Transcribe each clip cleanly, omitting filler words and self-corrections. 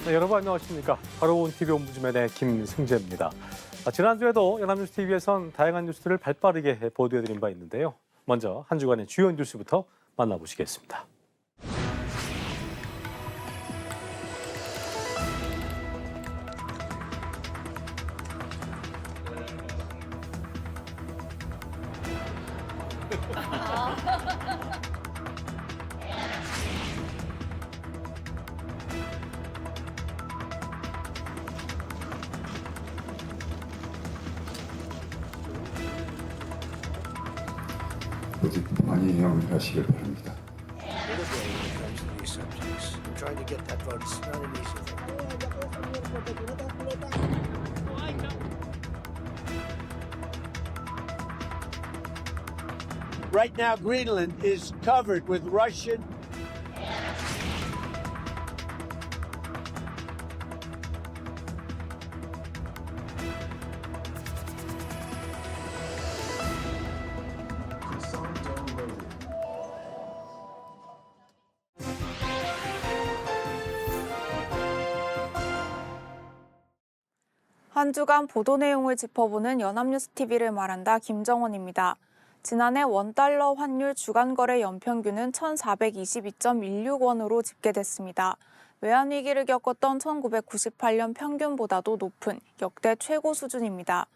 네, 여러분 안녕하십니까. 바로온 TV 옴부즈맨의 김승재입니다. 지난주에도 연합뉴스 TV에선 다양한 뉴스들을 발빠르게 보도해드린 바 있는데요. 먼저 한 주간의 주요 뉴스부터 만나보시겠습니다. 어디 많이 이용을 하시길 바랍니다. Right now, Greenland is covered with Russian. 한 주간 보도 내용을 짚어보는 연합뉴스 TV를 말한다 김정원입니다. 지난해 원달러 환율 주간 거래 연평균은 1,422.16원으로 집계됐습니다. 외환위기를 겪었던 1998년 평균보다도 높은 역대 최고 수준입니다.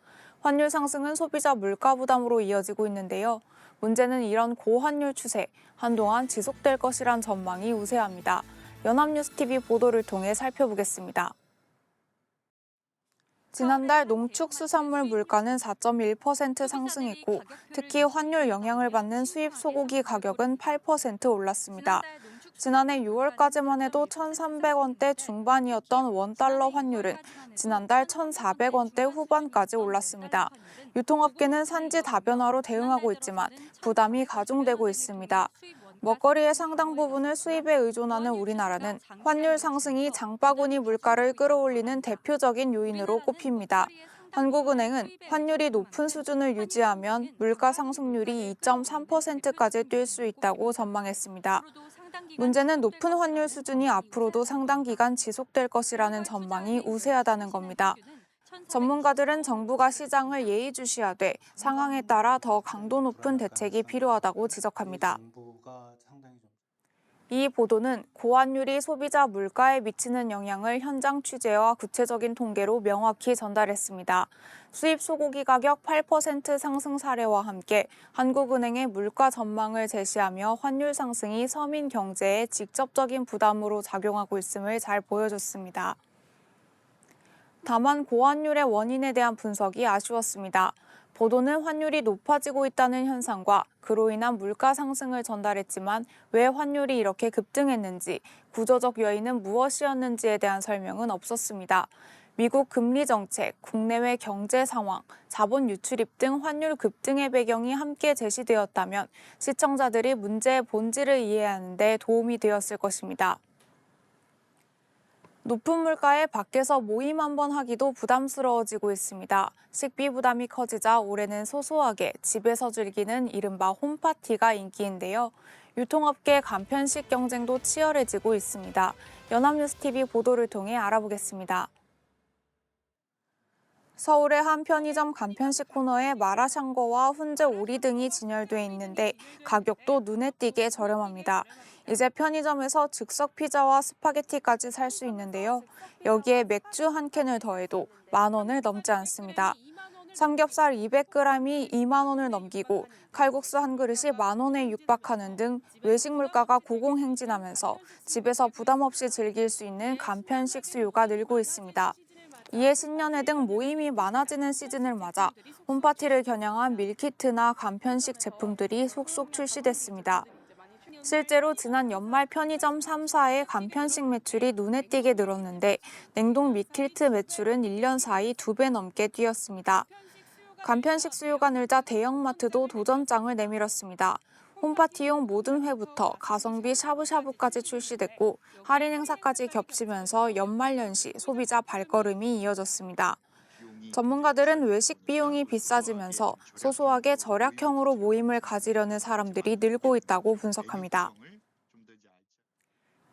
환율 상승은 소비자 물가 부담으로 이어지고 있는데요. 문제는 이런 고환율 추세, 한동안 지속될 것이란 전망이 우세합니다. 연합뉴스 TV 보도를 통해 살펴보겠습니다. 지난달 농축수산물 물가는 4.1% 상승했고 특히 환율 영향을 받는 수입 소고기 가격은 8% 올랐습니다. 지난해 6월까지만 해도 1,300원대 중반이었던 원달러 환율은 지난달 1,400원대 후반까지 올랐습니다. 유통업계는 산지 다변화로 대응하고 있지만 부담이 가중되고 있습니다. 먹거리의 상당 부분을 수입에 의존하는 우리나라는 환율 상승이 장바구니 물가를 끌어올리는 대표적인 요인으로 꼽힙니다. 한국은행은 환율이 높은 수준을 유지하면 물가 상승률이 2.3%까지 뛸 수 있다고 전망했습니다. 문제는 높은 환율 수준이 앞으로도 상당 기간 지속될 것이라는 전망이 우세하다는 겁니다. 전문가들은 정부가 시장을 예의주시하되 상황에 따라 더 강도 높은 대책이 필요하다고 지적합니다. 이 보도는 고환율이 소비자 물가에 미치는 영향을 현장 취재와 구체적인 통계로 명확히 전달했습니다. 수입 소고기 가격 8% 상승 사례와 함께 한국은행의 물가 전망을 제시하며 환율 상승이 서민 경제에 직접적인 부담으로 작용하고 있음을 잘 보여줬습니다. 다만 고환율의 원인에 대한 분석이 아쉬웠습니다. 보도는 환율이 높아지고 있다는 현상과 그로 인한 물가 상승을 전달했지만 왜 환율이 이렇게 급등했는지, 구조적 요인은 무엇이었는지에 대한 설명은 없었습니다. 미국 금리 정책, 국내외 경제 상황, 자본 유출입 등 환율 급등의 배경이 함께 제시되었다면 시청자들이 문제의 본질을 이해하는 데 도움이 되었을 것입니다. 높은 물가에 밖에서 모임 한번 하기도 부담스러워지고 있습니다. 식비 부담이 커지자 올해는 소소하게 집에서 즐기는 이른바 홈파티가 인기인데요. 유통업계 간편식 경쟁도 치열해지고 있습니다. 연합뉴스 TV 보도를 통해 알아보겠습니다. 서울의 한 편의점 간편식 코너에 마라샹궈와 훈제 오리 등이 진열돼 있는데 가격도 눈에 띄게 저렴합니다. 이제 편의점에서 즉석 피자와 스파게티까지 살 수 있는데요. 여기에 맥주 한 캔을 더해도 10,000원을 넘지 않습니다. 삼겹살 200g이 20,000원을 넘기고 칼국수 한 그릇이 10,000원에 육박하는 등 외식 물가가 고공행진하면서 집에서 부담 없이 즐길 수 있는 간편식 수요가 늘고 있습니다. 이에 신년회 등 모임이 많아지는 시즌을 맞아 홈파티를 겨냥한 밀키트나 간편식 제품들이 속속 출시됐습니다. 실제로 지난 연말 편의점 3사의 간편식 매출이 눈에 띄게 늘었는데 냉동 밀키트 매출은 1년 사이 2배 넘게 뛰었습니다. 간편식 수요가 늘자 대형마트도 도전장을 내밀었습니다. 홈파티용 모든 회부터 가성비 샤브샤브까지 출시됐고 할인 행사까지 겹치면서 연말연시 소비자 발걸음이 이어졌습니다. 전문가들은 외식 비용이 비싸지면서 소소하게 절약형으로 모임을 가지려는 사람들이 늘고 있다고 분석합니다.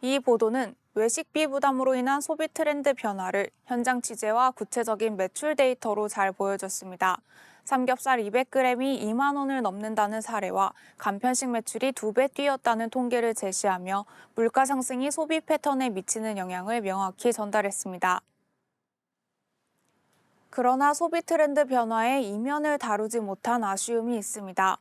이 보도는 외식비 부담으로 인한 소비 트렌드 변화를 현장 취재와 구체적인 매출 데이터로 잘 보여줬습니다. 삼겹살 200g이 2만 원을 넘는다는 사례와 간편식 매출이 2배 뛰었다는 통계를 제시하며 물가 상승이 소비 패턴에 미치는 영향을 명확히 전달했습니다. 그러나 소비 트렌드 변화의 이면을 다루지 못한 아쉬움이 있습니다.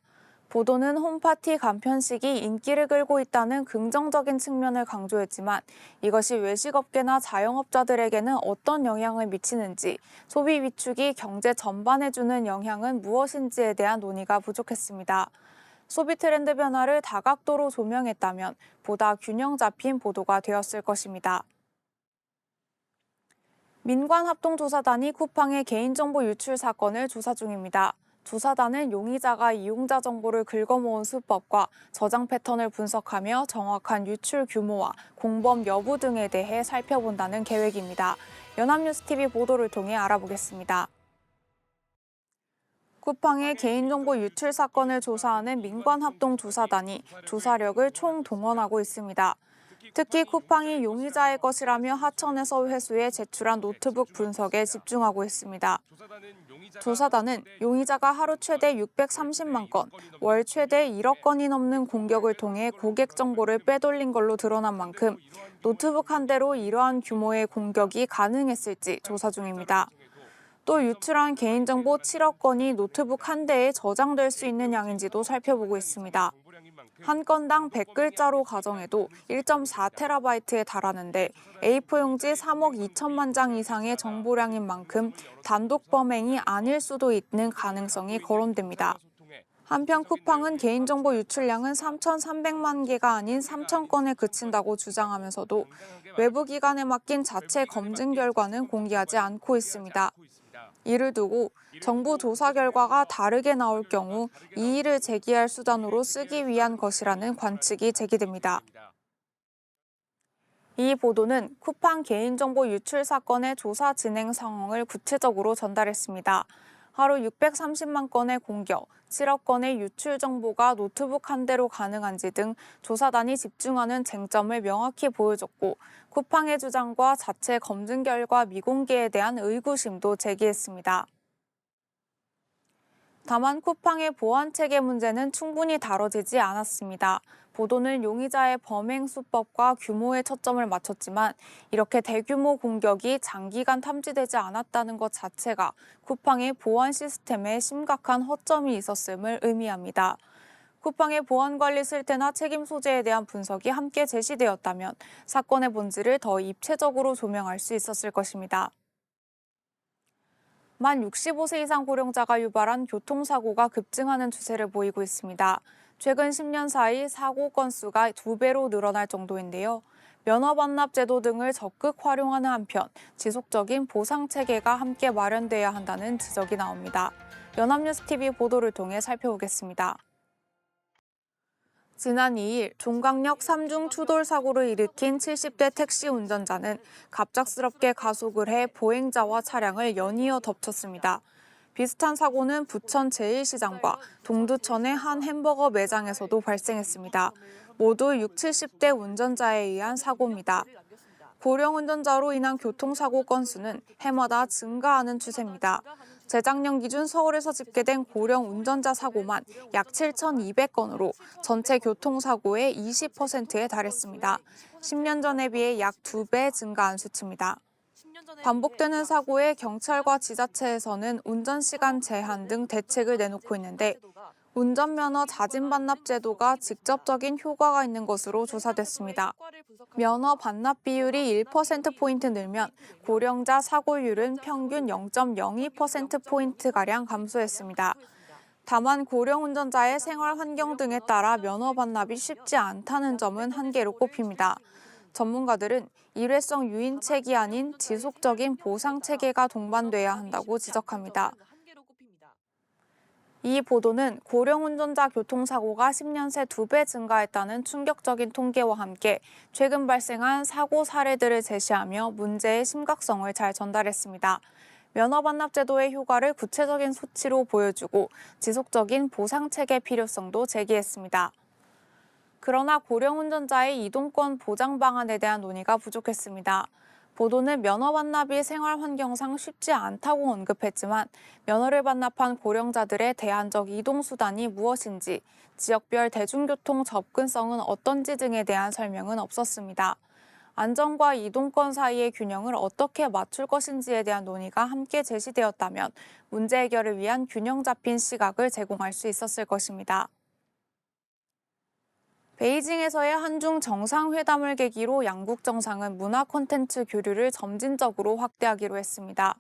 보도는 홈파티 간편식이 인기를 끌고 있다는 긍정적인 측면을 강조했지만 이것이 외식업계나 자영업자들에게는 어떤 영향을 미치는지, 소비 위축이 경제 전반에 주는 영향은 무엇인지에 대한 논의가 부족했습니다. 소비 트렌드 변화를 다각도로 조명했다면 보다 균형 잡힌 보도가 되었을 것입니다. 민관합동조사단이 쿠팡의 개인정보 유출 사건을 조사 중입니다. 조사단은 용의자가 이용자 정보를 긁어모은 수법과 저장 패턴을 분석하며 정확한 유출 규모와 공범 여부 등에 대해 살펴본다는 계획입니다. 연합뉴스TV 보도를 통해 알아보겠습니다. 쿠팡의 개인정보 유출 사건을 조사하는 민관합동조사단이 조사력을 총동원하고 있습니다. 특히 쿠팡이 용의자의 것이라며 하천에서 회수해 제출한 노트북 분석에 집중하고 있습니다. 조사단은 용의자가 하루 최대 630만 건, 월 최대 1억 건이 넘는 공격을 통해 고객 정보를 빼돌린 걸로 드러난 만큼 노트북 한 대로 이러한 규모의 공격이 가능했을지 조사 중입니다. 또 유출한 개인정보 7억 건이 노트북 한 대에 저장될 수 있는 양인지도 살펴보고 있습니다. 한 건당 100글자로 가정해도 1.4TB에 달하는데 A4 용지 3억 2천만 장 이상의 정보량인 만큼 단독 범행이 아닐 수도 있는 가능성이 거론됩니다. 한편 쿠팡은 개인정보 유출량은 3,300만 개가 아닌 3,000건에 그친다고 주장하면서도 외부 기관에 맡긴 자체 검증 결과는 공개하지 않고 있습니다. 이를 두고 정부 조사 결과가 다르게 나올 경우 이의를 제기할 수단으로 쓰기 위한 것이라는 관측이 제기됩니다. 이 보도는 쿠팡 개인정보 유출 사건의 조사 진행 상황을 구체적으로 전달했습니다. 하루 630만 건의 공격, 7억 건의 유출 정보가 노트북 한 대로 가능한지 등 조사단이 집중하는 쟁점을 명확히 보여줬고 쿠팡의 주장과 자체 검증 결과 미공개에 대한 의구심도 제기했습니다. 다만 쿠팡의 보안 체계 문제는 충분히 다뤄지지 않았습니다. 보도는 용의자의 범행 수법과 규모에 초점을 맞췄지만 이렇게 대규모 공격이 장기간 탐지되지 않았다는 것 자체가 쿠팡의 보안 시스템에 심각한 허점이 있었음을 의미합니다. 쿠팡의 보안 관리 실태나 책임 소재에 대한 분석이 함께 제시되었다면 사건의 본질을 더 입체적으로 조명할 수 있었을 것입니다. 만 65세 이상 고령자가 유발한 교통사고가 급증하는 추세를 보이고 있습니다. 최근 10년 사이 사고 건수가 2배로 늘어날 정도인데요. 면허 반납 제도 등을 적극 활용하는 한편 지속적인 보상 체계가 함께 마련돼야 한다는 지적이 나옵니다. 연합뉴스TV 보도를 통해 살펴보겠습니다. 지난 2일 종강역 3중 추돌 사고를 일으킨 70대 택시 운전자는 갑작스럽게 가속을 해 보행자와 차량을 연이어 덮쳤습니다. 비슷한 사고는 부천 제1시장과 동두천의 한 햄버거 매장에서도 발생했습니다. 모두 60, 70대 운전자에 의한 사고입니다. 고령 운전자로 인한 교통사고 건수는 해마다 증가하는 추세입니다. 재작년 기준 서울에서 집계된 고령 운전자 사고만 약 7,200건으로 전체 교통사고의 20%에 달했습니다. 10년 전에 비해 약 2배 증가한 수치입니다. 반복되는 사고에 경찰과 지자체에서는 운전시간 제한 등 대책을 내놓고 있는데 운전면허 자진 반납 제도가 직접적인 효과가 있는 것으로 조사됐습니다. 면허 반납 비율이 1%포인트 늘면 고령자 사고율은 평균 0.02%포인트가량 감소했습니다. 다만 고령 운전자의 생활 환경 등에 따라 면허 반납이 쉽지 않다는 점은 한계로 꼽힙니다. 전문가들은 일회성 유인책이 아닌 지속적인 보상 체계가 동반돼야 한다고 지적합니다. 이 보도는 고령 운전자 교통사고가 10년 새 2배 증가했다는 충격적인 통계와 함께 최근 발생한 사고 사례들을 제시하며 문제의 심각성을 잘 전달했습니다. 면허 반납 제도의 효과를 구체적인 수치로 보여주고 지속적인 보상 체계 필요성도 제기했습니다. 그러나 고령 운전자의 이동권 보장 방안에 대한 논의가 부족했습니다. 보도는 면허 반납이 생활 환경상 쉽지 않다고 언급했지만 면허를 반납한 고령자들의 대안적 이동 수단이 무엇인지, 지역별 대중교통 접근성은 어떤지 등에 대한 설명은 없었습니다. 안전과 이동권 사이의 균형을 어떻게 맞출 것인지에 대한 논의가 함께 제시되었다면 문제 해결을 위한 균형 잡힌 시각을 제공할 수 있었을 것입니다. 베이징에서의 한중 정상회담을 계기로 양국 정상은 문화 콘텐츠 교류를 점진적으로 확대하기로 했습니다.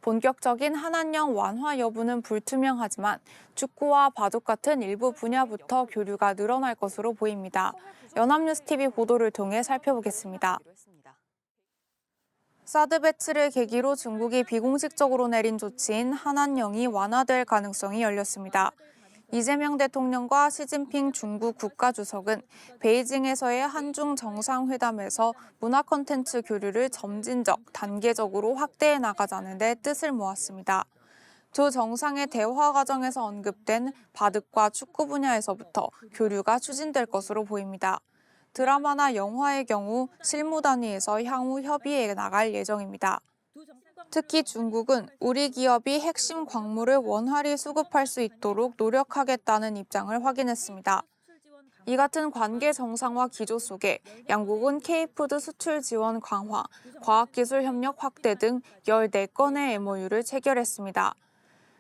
본격적인 한한령 완화 여부는 불투명하지만 축구와 바둑 같은 일부 분야부터 교류가 늘어날 것으로 보입니다. 연합뉴스TV 보도를 통해 살펴보겠습니다. 사드 배치를 계기로 중국이 비공식적으로 내린 조치인 한한령이 완화될 가능성이 열렸습니다. 이재명 대통령과 시진핑 중국 국가주석은 베이징에서의 한중 정상회담에서 문화 콘텐츠 교류를 점진적, 단계적으로 확대해 나가자는 데 뜻을 모았습니다. 두 정상의 대화 과정에서 언급된 바둑과 축구 분야에서부터 교류가 추진될 것으로 보입니다. 드라마나 영화의 경우 실무 단위에서 향후 협의해 나갈 예정입니다. 특히 중국은 우리 기업이 핵심 광물을 원활히 수급할 수 있도록 노력하겠다는 입장을 확인했습니다. 이 같은 관계 정상화 기조 속에 양국은 K푸드 수출 지원 강화, 과학기술 협력 확대 등 14건의 MOU를 체결했습니다.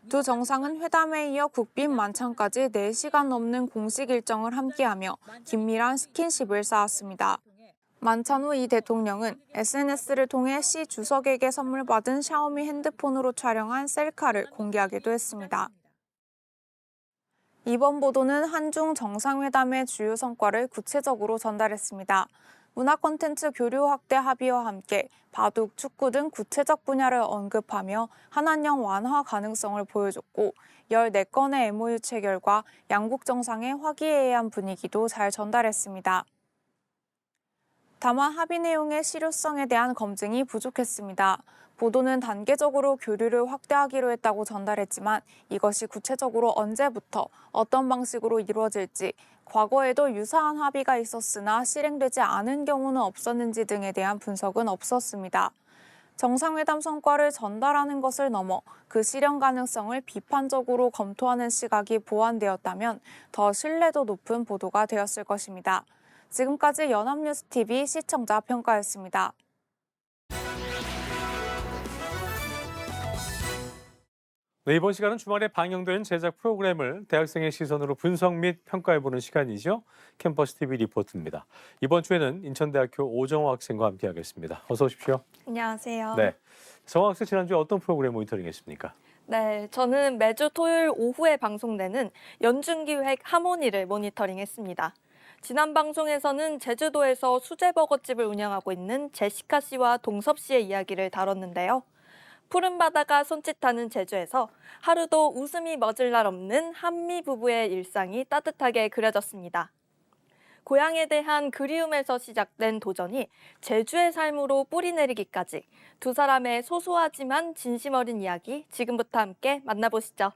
두 정상은 회담에 이어 국빈 만찬까지 4시간 넘는 공식 일정을 함께하며 긴밀한 스킨십을 쌓았습니다. 만찬 후 이 대통령은 SNS를 통해 시 주석에게 선물 받은 샤오미 핸드폰으로 촬영한 셀카를 공개하기도 했습니다. 이번 보도는 한중 정상회담의 주요 성과를 구체적으로 전달했습니다. 문화 콘텐츠 교류 확대 합의와 함께 바둑, 축구 등 구체적 분야를 언급하며 한한령 완화 가능성을 보여줬고 14건의 MOU 체결과 양국 정상의 화기애애한 분위기도 잘 전달했습니다. 다만 합의 내용의 실효성에 대한 검증이 부족했습니다. 보도는 단계적으로 교류를 확대하기로 했다고 전달했지만 이것이 구체적으로 언제부터 어떤 방식으로 이루어질지, 과거에도 유사한 합의가 있었으나 실행되지 않은 경우는 없었는지 등에 대한 분석은 없었습니다. 정상회담 성과를 전달하는 것을 넘어 그 실현 가능성을 비판적으로 검토하는 시각이 보완되었다면 더 신뢰도 높은 보도가 되었을 것입니다. 지금까지 연합뉴스TV 시청자 평가였습니다. 네, 이번 시간은 주말에 방영되는 제작 프로그램을 대학생의 시선으로 분석 및 평가해보는 시간이죠. 캠퍼스 TV 리포트입니다. 이번 주에는 인천대학교 오정호 학생과 함께하겠습니다. 어서 오십시오. 안녕하세요. 네, 정호 학생 지난주에 어떤 프로그램 모니터링했습니까? 네, 저는 매주 토요일 오후에 방송되는 연중기획 하모니를 모니터링했습니다. 지난 방송에서는 제주도에서 수제버거집을 운영하고 있는 제시카 씨와 동섭 씨의 이야기를 다뤘는데요. 푸른 바다가 손짓하는 제주에서 하루도 웃음이 멎을 날 없는 한미 부부의 일상이 따뜻하게 그려졌습니다. 고향에 대한 그리움에서 시작된 도전이 제주의 삶으로 뿌리내리기까지 두 사람의 소소하지만 진심 어린 이야기 지금부터 함께 만나보시죠.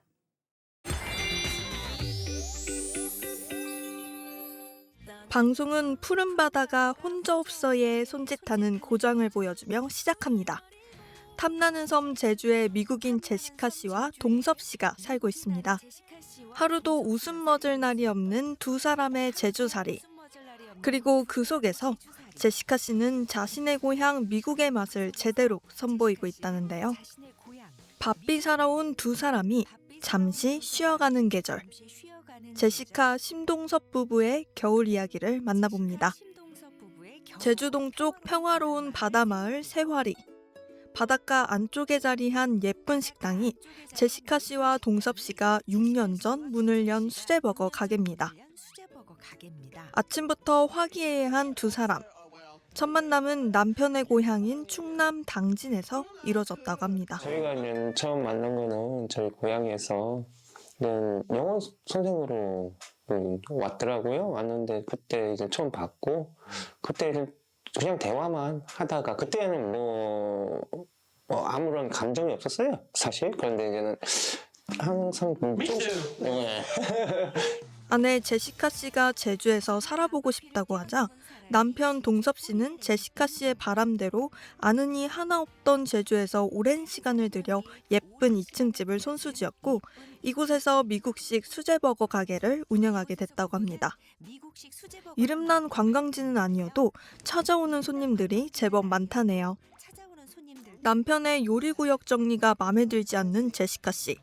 방송은 푸른 바다가 혼자 없어의 손짓하는 고장을 보여주며 시작합니다. 탐나는 섬 제주의 미국인 제시카 씨와 동섭 씨가 살고 있습니다. 하루도 웃음 멎을 날이 없는 두 사람의 제주살이. 그리고 그 속에서 제시카 씨는 자신의 고향 미국의 맛을 제대로 선보이고 있다는데요. 바삐 살아온 두 사람이 잠시 쉬어가는 계절. 제시카 심동섭 부부의 겨울 이야기를 만나봅니다. 제주 동쪽 평화로운 바다마을 새화리. 바닷가 안쪽에 자리한 예쁜 식당이 제시카 씨와 동섭 씨가 6년 전 문을 연 수제버거 가게입니다. 아침부터 화기애애한 두 사람. 첫 만남은 남편의 고향인 충남 당진에서 이뤄졌다고 합니다. 저희가 이제 처음 만난 거는 저희 고향에서 영어 선생으로 왔더라고요. 왔는데 그때 이제 처음 봤고 그때 그냥 대화만 하다가 그때는 아무런 감정이 없었어요, 사실. 그런데 이제는 항상 아내 제시카 씨가 제주에서 살아보고 싶다고 하자 남편 동섭 씨는 제시카 씨의 바람대로 아는 이 하나 없던 제주에서 오랜 시간을 들여 예쁜 2층 집을 손수지었고 이곳에서 미국식 수제버거 가게를 운영하게 됐다고 합니다. 이름난 관광지는 아니어도 찾아오는 손님들이 제법 많다네요. 남편의 요리구역 정리가 마음에 들지 않는 제시카 씨.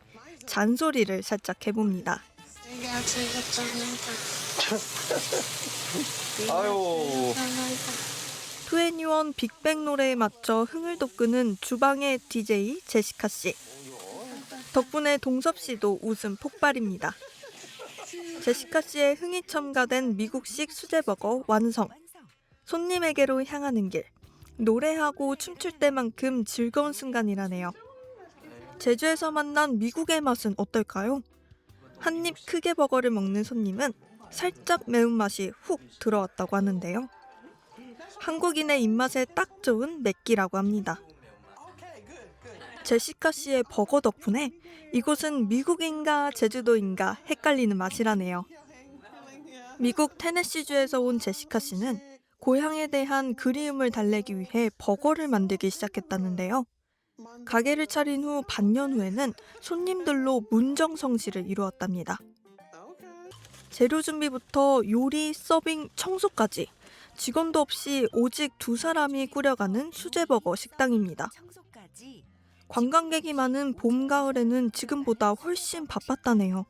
잔소리를 살짝 해봅니다. 내가 즐겁잖아. 아유. 2NE1 빅뱅 노래에 맞춰 흥을 돋구는 주방의 DJ 제시카 씨. 덕분에 동섭 씨도 웃음 폭발입니다. 제시카 씨의 흥이 첨가된 미국식 수제버거 완성. 손님에게로 향하는 길. 노래하고 춤출 때만큼 즐거운 순간이라네요. 제주에서 만난 미국의 맛은 어떨까요? 한 입 크게 버거를 먹는 손님은 살짝 매운맛이 훅 들어왔다고 하는데요. 한국인의 입맛에 딱 좋은 맵기라고 합니다. 제시카 씨의 버거 덕분에 이곳은 미국인가 제주도인가 헷갈리는 맛이라네요. 미국 테네시주에서 온 제시카 씨는 고향에 대한 그리움을 달래기 위해 버거를 만들기 시작했다는데요. 가게를 차린 후 반년 후에는 손님들로 문정성시를 이루었답니다. 재료 준비부터 요리, 서빙, 청소까지 직원도 없이 오직 2사람이 꾸려가는 수제버거 식당입니다. 관광객이 많은 봄, 가을에는 지금보다 훨씬 바빴다네요.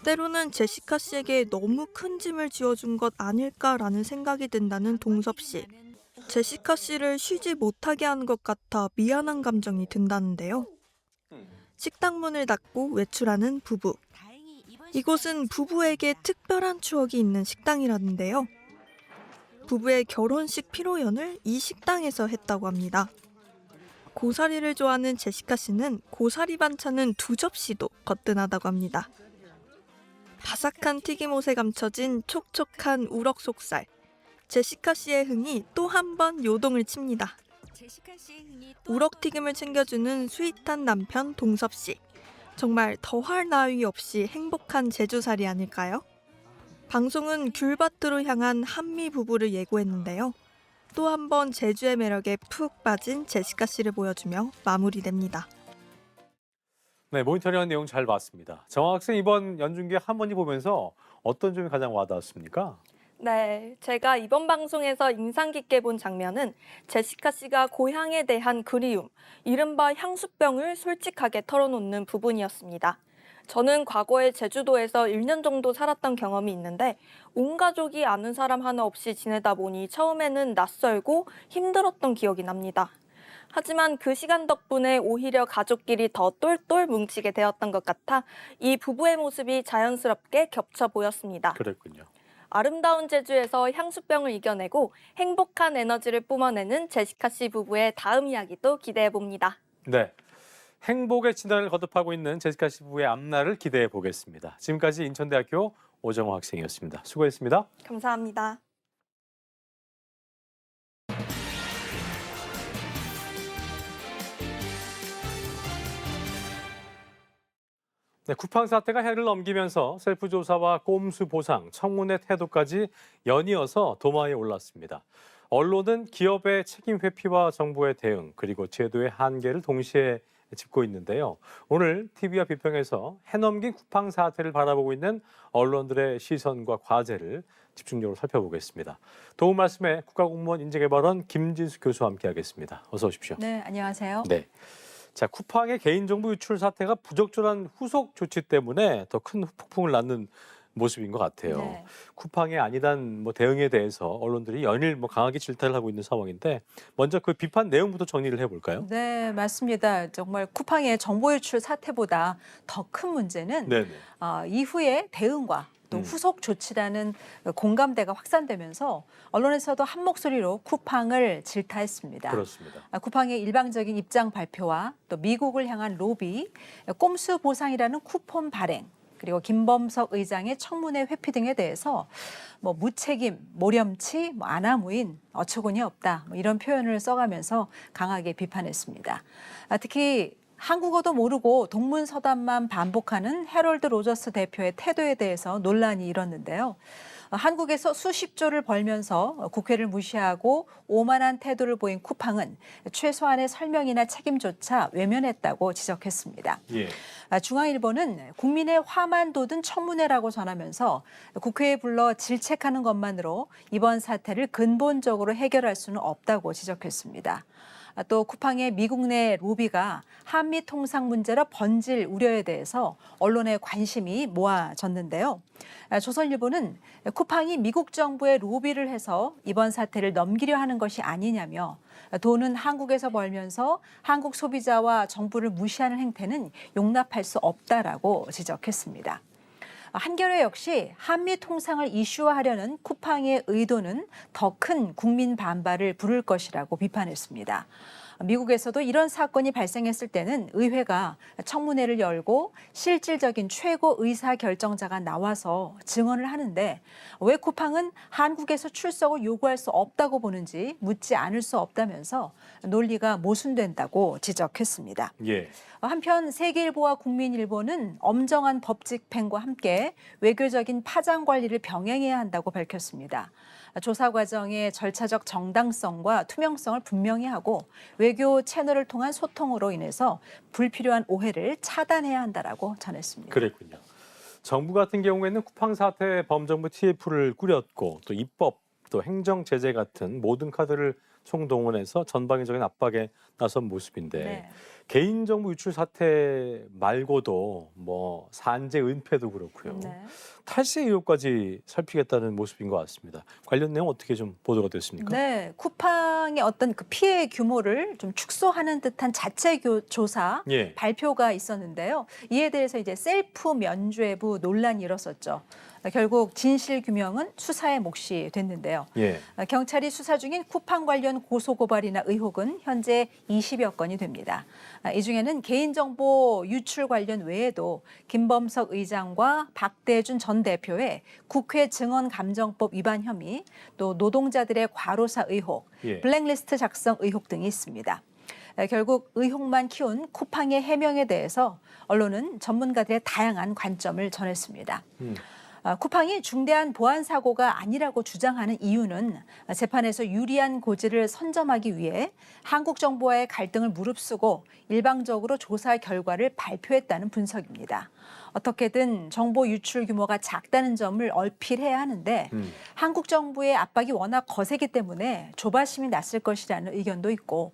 때로는 제시카 씨에게 너무 큰 짐을 지어준 것 아닐까라는 생각이 든다는 동섭 씨. 제시카 씨를 쉬지 못하게 한 것 같아 미안한 감정이 든다는데요. 식당 문을 닫고 외출하는 부부. 이곳은 부부에게 특별한 추억이 있는 식당이라는데요. 부부의 결혼식 피로연을 이 식당에서 했다고 합니다. 고사리를 좋아하는 제시카 씨는 고사리 반찬은 2접시도 거뜬하다고 합니다. 바삭한 튀김옷에 감춰진 촉촉한 우럭 속살. 제시카 씨의 흥이 또 한 번 요동을 칩니다. 우럭튀김을 챙겨주는 스윗한 남편 동섭 씨. 정말 더할 나위 없이 행복한 제주살이 아닐까요? 방송은 귤밭으로 향한 한미 부부를 예고했는데요. 또 한 번 제주의 매력에 푹 빠진 제시카 씨를 보여주며 마무리됩니다. 네, 모니터링한 내용 잘 봤습니다. 정학 학생 이번 연중계 하모니 보면서 어떤 점이 가장 와닿았습니까? 네, 제가 이번 방송에서 인상 깊게 본 장면은 제시카 씨가 고향에 대한 그리움, 이른바 향수병을 솔직하게 털어놓는 부분이었습니다. 저는 과거에 제주도에서 1년 정도 살았던 경험이 있는데 온 가족이 아는 사람 하나 없이 지내다 보니 처음에는 낯설고 힘들었던 기억이 납니다. 하지만 그 시간 덕분에 오히려 가족끼리 더 똘똘 뭉치게 되었던 것 같아 이 부부의 모습이 자연스럽게 겹쳐 보였습니다. 그랬군요. 아름다운 제주에서 향수병을 이겨내고 행복한 에너지를 뿜어내는 제시카 씨 부부의 다음 이야기도 기대해 봅니다. 네, 행복의 진단을 거듭하고 있는 제시카 씨 부부의 앞날을 기대해 보겠습니다. 지금까지 인천대학교 오정호 학생이었습니다. 수고했습니다. 감사합니다. 네, 쿠팡 사태가 해를 넘기면서 셀프 조사와 꼼수 보상, 청문회 태도까지 연이어서 도마에 올랐습니다. 언론은 기업의 책임 회피와 정부의 대응, 그리고 제도의 한계를 동시에 짚고 있는데요. 오늘 TV와 비평에서 해넘긴 쿠팡 사태를 바라보고 있는 언론들의 시선과 과제를 집중적으로 살펴보겠습니다. 도움 말씀에 국가공무원 인재개발원 김진수 교수와 함께하겠습니다. 어서 오십시오. 네, 안녕하세요. 네. 자, 쿠팡의 개인정보 유출 사태가 부적절한 후속 조치 때문에 더 큰 폭풍을 낳는 모습인 것 같아요. 네. 쿠팡의 아니단 대응에 대해서 언론들이 연일 강하게 질타를 하고 있는 상황인데 먼저 그 비판 내용부터 정리를 해볼까요? 네, 맞습니다. 정말 쿠팡의 정보 유출 사태보다 더 큰 문제는 네네. 이후의 대응과 또 후속 조치라는 공감대가 확산되면서 언론에서도 한 목소리로 쿠팡을 질타했습니다. 그렇습니다. 쿠팡의 일방적인 입장 발표와 또 미국을 향한 로비, 꼼수 보상이라는 쿠폰 발행, 그리고 김범석 의장의 청문회 회피 등에 대해서 무책임, 모렴치, 아나무인, 어처구니 없다 이런 표현을 써가면서 강하게 비판했습니다. 특히 한국어도 모르고 동문서답만 반복하는 해럴드 로저스 대표의 태도에 대해서 논란이 일었는데요. 한국에서 수십 조를 벌면서 국회를 무시하고 오만한 태도를 보인 쿠팡은 최소한의 설명이나 책임조차 외면했다고 지적했습니다. 예. 중앙일보는 국민의 화만 돋은 청문회라고 전하면서 국회에 불러 질책하는 것만으로 이번 사태를 근본적으로 해결할 수는 없다고 지적했습니다. 또 쿠팡의 미국 내 로비가 한미 통상 문제로 번질 우려에 대해서 언론의 관심이 모아졌는데요. 조선일보는 쿠팡이 미국 정부에 로비를 해서 이번 사태를 넘기려 하는 것이 아니냐며 돈은 한국에서 벌면서 한국 소비자와 정부를 무시하는 행태는 용납할 수 없다라고 지적했습니다. 한겨레 역시 한미 통상을 이슈화하려는 쿠팡의 의도는 더 큰 국민 반발을 부를 것이라고 비판했습니다. 미국에서도 이런 사건이 발생했을 때는 의회가 청문회를 열고 실질적인 최고 의사 결정자가 나와서 증언을 하는데 왜 쿠팡은 한국에서 출석을 요구할 수 없다고 보는지 묻지 않을 수 없다면서 논리가 모순된다고 지적했습니다. 예. 한편 세계일보와 국민일보는 엄정한 법 집행과 함께 외교적인 파장 관리를 병행해야 한다고 밝혔습니다. 조사 과정의 절차적 정당성과 투명성을 분명히 하고 외교 채널을 통한 소통으로 인해서 불필요한 오해를 차단해야 한다라고 전했습니다. 그랬군요. 정부 같은 경우에는 쿠팡 사태 범정부 TF를 꾸렸고 또 입법, 또 행정 제재 같은 모든 카드를 총동원해서 전방위적인 압박에 나선 모습인데 네. 개인정보 유출 사태 말고도 뭐 산재 은폐도 그렇고요. 네. 탈세 의혹까지 살피겠다는 모습인 것 같습니다. 관련 내용 어떻게 좀 보도가 됐습니까? 네, 쿠팡의 어떤 그 피해 규모를 좀 축소하는 듯한 자체 조사 예. 발표가 있었는데요. 이에 대해서 이제 셀프 면죄부 논란이 일었었죠. 결국 진실 규명은 수사의 몫이 됐는데요. 예. 경찰이 수사 중인 쿠팡 관련 고소 고발이나 의혹은 현재 20여 건이 됩니다. 이 중에는 개인정보 유출 관련 외에도 김범석 의장과 박대준 전 대표의 국회 증언감정법 위반 혐의, 또 노동자들의 과로사 의혹, 예. 블랙리스트 작성 의혹 등이 있습니다. 결국 의혹만 키운 쿠팡의 해명에 대해서 언론은 전문가들의 다양한 관점을 전했습니다. 쿠팡이 중대한 보안 사고가 아니라고 주장하는 이유는 재판에서 유리한 고지를 선점하기 위해 한국 정부와의 갈등을 무릅쓰고 일방적으로 조사 결과를 발표했다는 분석입니다. 어떻게든 정보 유출 규모가 작다는 점을 어필해야 하는데 한국 정부의 압박이 워낙 거세기 때문에 조바심이 났을 것이라는 의견도 있고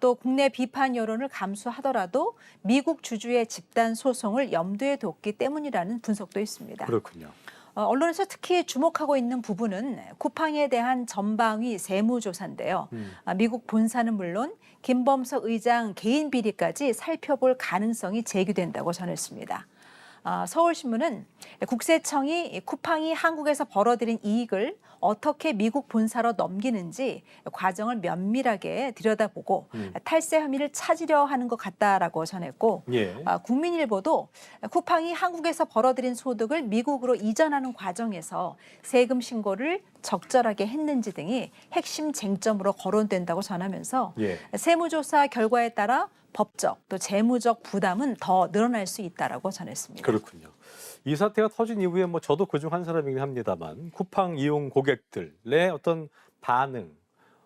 또 국내 비판 여론을 감수하더라도 미국 주주의 집단 소송을 염두에 뒀기 때문이라는 분석도 있습니다. 그렇군요. 언론에서 특히 주목하고 있는 부분은 쿠팡에 대한 전방위 세무조사인데요. 미국 본사는 물론 김범석 의장 개인 비리까지 살펴볼 가능성이 제기된다고 전했습니다. 서울신문은 국세청이 쿠팡이 한국에서 벌어들인 이익을 어떻게 미국 본사로 넘기는지 과정을 면밀하게 들여다보고 탈세 혐의를 찾으려 하는 것 같다라고 전했고 예. 국민일보도 쿠팡이 한국에서 벌어들인 소득을 미국으로 이전하는 과정에서 세금 신고를 적절하게 했는지 등이 핵심 쟁점으로 거론된다고 전하면서 예. 세무조사 결과에 따라 법적 또 재무적 부담은 더 늘어날 수 있다라고 전했습니다. 그렇군요. 이 사태가 터진 이후에 뭐 저도 그중 한 사람이긴 합니다만 쿠팡 이용 고객들의 어떤 반응,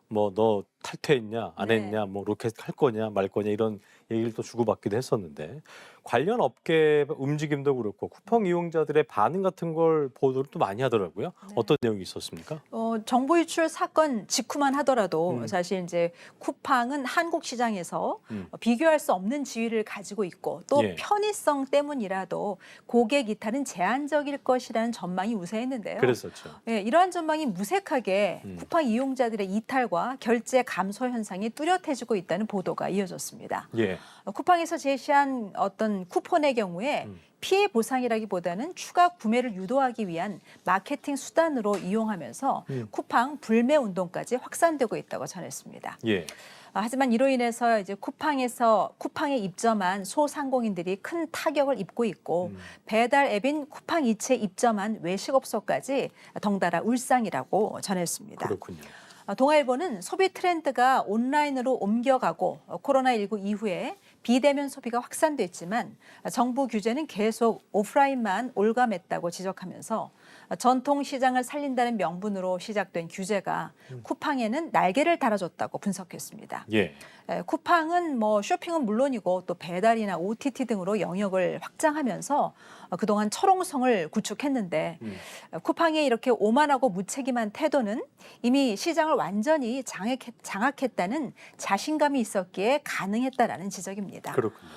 뭐 너 탈퇴했냐 안 네. 했냐, 뭐 로켓 할 거냐 말 거냐 이런 얘기를 또 주고받기도 했었는데 관련 업계 움직임도 그렇고 쿠팡 이용자들의 반응 같은 걸 보도를 또 많이 하더라고요. 네. 어떤 내용이 있었습니까? 정보 유출 사건 직후만 하더라도 사실 이제 쿠팡은 한국 시장에서 비교할 수 없는 지위를 가지고 있고 또 예. 편의성 때문이라도 고객 이탈은 제한적일 것이라는 전망이 우세했는데요. 그랬었죠. 예, 이러한 전망이 무색하게 쿠팡 이용자들의 이탈과 결제 감소 현상이 뚜렷해지고 있다는 보도가 이어졌습니다. 예. 쿠팡에서 제시한 어떤 쿠폰의 경우에 피해 보상이라기보다는 추가 구매를 유도하기 위한 마케팅 수단으로 이용하면서 쿠팡 불매 운동까지 확산되고 있다고 전했습니다. 예. 하지만 이로 인해서 이제 쿠팡에 입점한 소상공인들이 큰 타격을 입고 있고 배달 앱인 쿠팡 이츠에 입점한 외식업소까지 덩달아 울상이라고 전했습니다. 그렇군요. 동아일보는 소비 트렌드가 온라인으로 옮겨가고 코로나19 이후에 비대면 소비가 확산됐지만 정부 규제는 계속 오프라인만 올가맸다고 지적하면서 전통 시장을 살린다는 명분으로 시작된 규제가 쿠팡에는 날개를 달아줬다고 분석했습니다. 예. 쿠팡은 뭐 쇼핑은 물론이고 또 배달이나 OTT 등으로 영역을 확장하면서 그동안 철옹성을 구축했는데 쿠팡의 이렇게 오만하고 무책임한 태도는 이미 시장을 완전히 장악했다는 자신감이 있었기에 가능했다라는 지적입니다. 그렇군요.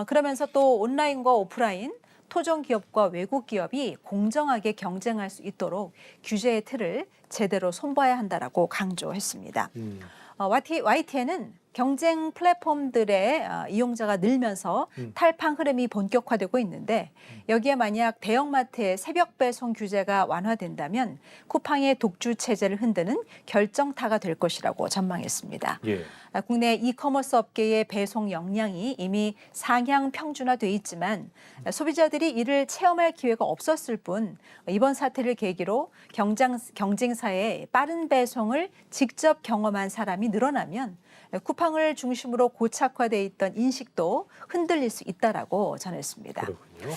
그러면서 또 온라인과 오프라인 토종 기업과 외국 기업이 공정하게 경쟁할 수 있도록 규제의 틀을 제대로 손봐야 한다라고 강조했습니다. YTN은 경쟁 플랫폼들의 이용자가 늘면서 탈팡 흐름이 본격화되고 있는데 여기에 만약 대형마트의 새벽 배송 규제가 완화된다면 쿠팡의 독주 체제를 흔드는 결정타가 될 것이라고 전망했습니다. 예. 국내 이커머스 업계의 배송 역량이 이미 상향 평준화돼 있지만 소비자들이 이를 체험할 기회가 없었을 뿐 이번 사태를 계기로 경쟁사의 빠른 배송을 직접 경험한 사람이 늘어나면 쿠팡을 중심으로 고착화돼 있던 인식도 흔들릴 수 있다라고 전했습니다. 그렇군요.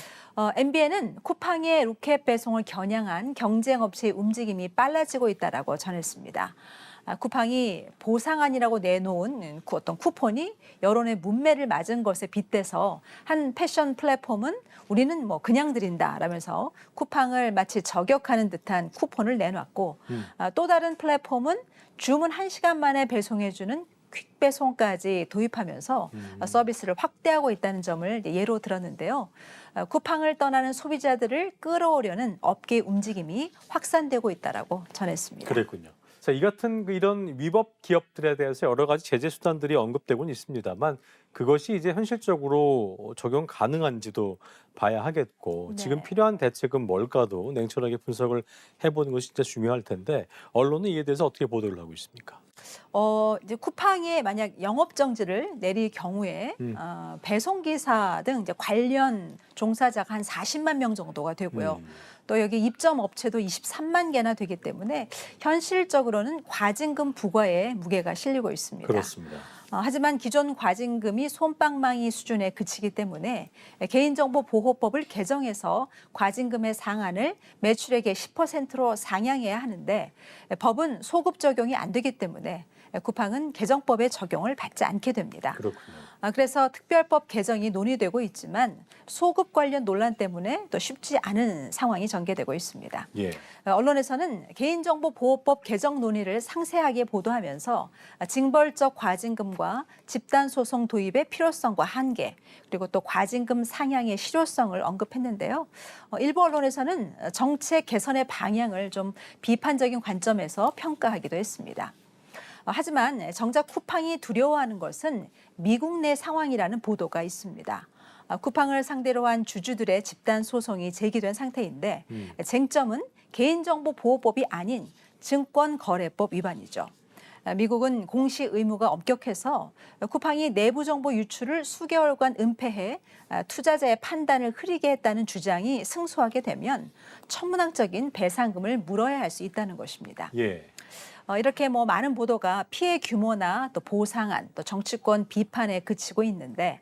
MBN은 쿠팡의 로켓 배송을 겨냥한 경쟁업체의 움직임이 빨라지고 있다라고 전했습니다. 쿠팡이 보상안이라고 내놓은 어떤 쿠폰이 여론의 문매를 맞은 것에 빗대서 한 패션 플랫폼은 우리는 뭐 그냥 드린다라면서 쿠팡을 마치 저격하는 듯한 쿠폰을 내놨고 또 다른 플랫폼은 주문 1시간 만에 배송해주는 퀵배송까지 도입하면서 서비스를 확대하고 있다는 점을 예로 들었는데요. 쿠팡을 떠나는 소비자들을 끌어오려는 업계의 움직임이 확산되고 있다라고 전했습니다. 그랬군요. 자, 이 같은 이런 위법 기업들에 대해서 여러 가지 제재 수단들이 언급되고는 있습니다만 그것이 이제 현실적으로 적용 가능한지도 봐야 하겠고 네. 지금 필요한 대책은 뭘까도 냉철하게 분석을 해보는 것이 진짜 중요할 텐데 언론은 이에 대해서 어떻게 보도를 하고 있습니까? 이제 쿠팡에 만약 영업 정지를 내릴 경우에 배송기사 등 이제 관련 종사자가 한 40만 명 정도가 되고요. 또 여기 입점 업체도 23만 개나 되기 때문에 현실적으로는 과징금 부과에 무게가 실리고 있습니다. 그렇습니다. 하지만 기존 과징금이 솜방망이 수준에 그치기 때문에 개인정보보호법을 개정해서 과징금의 상한을 매출액의 10%로 상향해야 하는데 법은 소급 적용이 안 되기 때문에 쿠팡은 개정법의 적용을 받지 않게 됩니다. 그렇군요. 그래서 특별법 개정이 논의되고 있지만 소급 관련 논란 때문에 또 쉽지 않은 상황이 전개되고 있습니다. 예. 언론에서는 개인정보보호법 개정 논의를 상세하게 보도하면서 징벌적 과징금과 집단소송 도입의 필요성과 한계, 그리고 또 과징금 상향의 실효성을 언급했는데요. 일부 언론에서는 정책 개선의 방향을 좀 비판적인 관점에서 평가하기도 했습니다. 하지만 정작 쿠팡이 두려워하는 것은 미국 내 상황이라는 보도가 있습니다. 쿠팡을 상대로 한 주주들의 집단 소송이 제기된 상태인데 쟁점은 개인정보보호법이 아닌 증권거래법 위반이죠. 미국은 공시 의무가 엄격해서 쿠팡이 내부 정보 유출을 수개월간 은폐해 투자자의 판단을 흐리게 했다는 주장이 승소하게 되면 천문학적인 배상금을 물어야 할 수 있다는 것입니다. 예. 이렇게 뭐 많은 보도가 피해 규모나 또 보상안, 또 정치권 비판에 그치고 있는데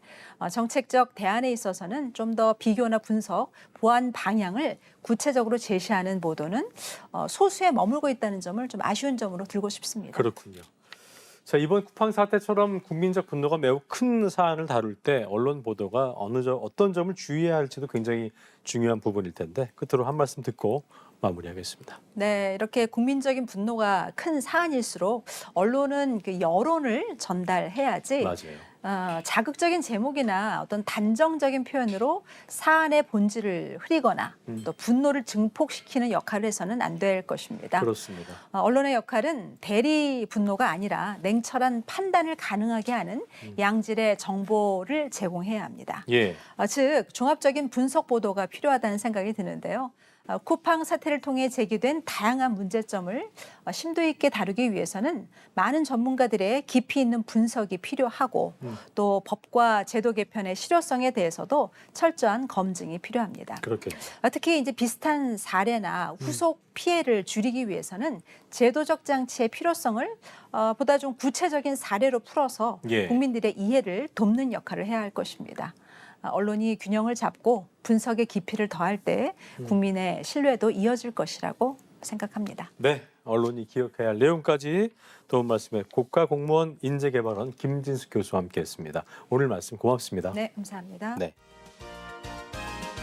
정책적 대안에 있어서는 좀 더 비교나 분석, 보완 방향을 구체적으로 제시하는 보도는 소수에 머물고 있다는 점을 좀 아쉬운 점으로 들고 싶습니다. 그렇군요. 자, 이번 쿠팡 사태처럼 국민적 분노가 매우 큰 사안을 다룰 때 언론 보도가 어떤 점을 주의해야 할지도 굉장히 중요한 부분일 텐데 끝으로 한 말씀 듣고 마무리하겠습니다. 네, 이렇게 국민적인 분노가 큰 사안일수록 언론은 그 여론을 전달해야지 맞아요. 자극적인 제목이나 어떤 단정적인 표현으로 사안의 본질을 흐리거나 또 분노를 증폭시키는 역할을 해서는 안 될 것입니다. 그렇습니다. 언론의 역할은 대리 분노가 아니라 냉철한 판단을 가능하게 하는 양질의 정보를 제공해야 합니다. 예. 즉 종합적인 분석 보도가 필요하다는 생각이 드는데요. 쿠팡 사태를 통해 제기된 다양한 문제점을 심도 있게 다루기 위해서는 많은 전문가들의 깊이 있는 분석이 필요하고 또 법과 제도 개편의 실효성에 대해서도 철저한 검증이 필요합니다. 그렇겠죠. 특히 이제 비슷한 사례나 후속 피해를 줄이기 위해서는 제도적 장치의 필요성을 보다 좀 구체적인 사례로 풀어서 예. 국민들의 이해를 돕는 역할을 해야 할 것입니다. 언론이 균형을 잡고 분석의 깊이를 더할 때 국민의 신뢰도 이어질 것이라고 생각합니다. 네, 언론이 기억해야 할 내용까지 도움 말씀에 국가공무원 인재개발원 김진숙 교수와 함께했습니다. 오늘 말씀 고맙습니다. 네, 감사합니다. 네.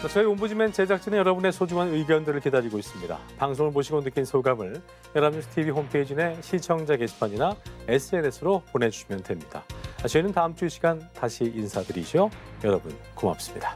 자, 저희 옴부즈맨 제작진은 여러분의 소중한 의견들을 기다리고 있습니다. 방송을 보시고 느낀 소감을 연합뉴스 TV 홈페이지 내 시청자 게시판이나 SNS로 보내주시면 됩니다. 저희는 다음 주 이 시간 다시 인사드리죠. 여러분 고맙습니다.